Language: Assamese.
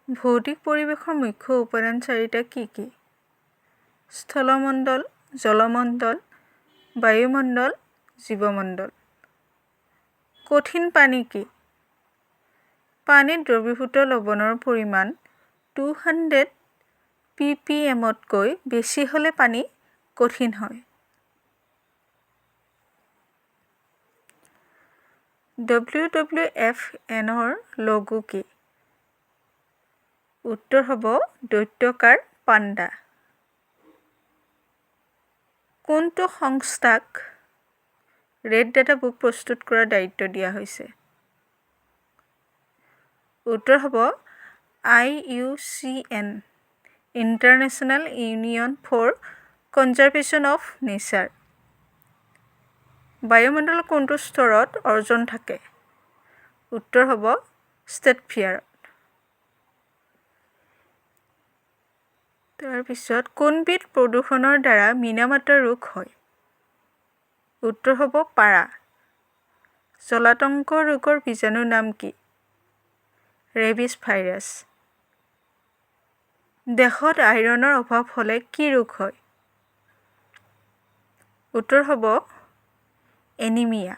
ভৌতিক পৰিৱেশৰ মুখ্য উপাদান চাৰিটা কি কি? স্থলমণ্ডল, জলমণ্ডল, বায়ুমণ্ডল, জীৱমণ্ডল। কঠিন পানী কি? পানীত দ্ৰৱীভূত লৱণৰ পৰিমাণ 200 ppmতকৈ বেছি হ'লে পানী কঠিন হয়। WWFNৰ লঘু কি? উত্তৰ হ'ব দৈত্যাকাৰ পাণ্ডা। কোনটো সংস্থাক ৰেড ডাটা বুক প্ৰস্তুত কৰাৰ দায়িত্ব দিয়া হৈছে? উত্তৰ হ'ব IUCN, international union for conservation of nature. বায়ুমণ্ডলৰ কোনটো স্তৰত অ'জন থাকে? উত্তৰ হ'ব ষ্ট্ৰেটোস্ফিয়াৰত। তাৰপিছত কোনবিধ প্ৰদূষণৰ দ্বাৰা মিনামাটা ৰোগ হয়? উত্তৰ হ'ব পাৰা। জলাতংক ৰোগৰ বীজাণুৰ নাম কি? Rabies virus. দেহত আইৰণৰ অভাৱ হ'লে কি ৰোগ হয়? উত্তৰ হ'ব এনিমিয়া।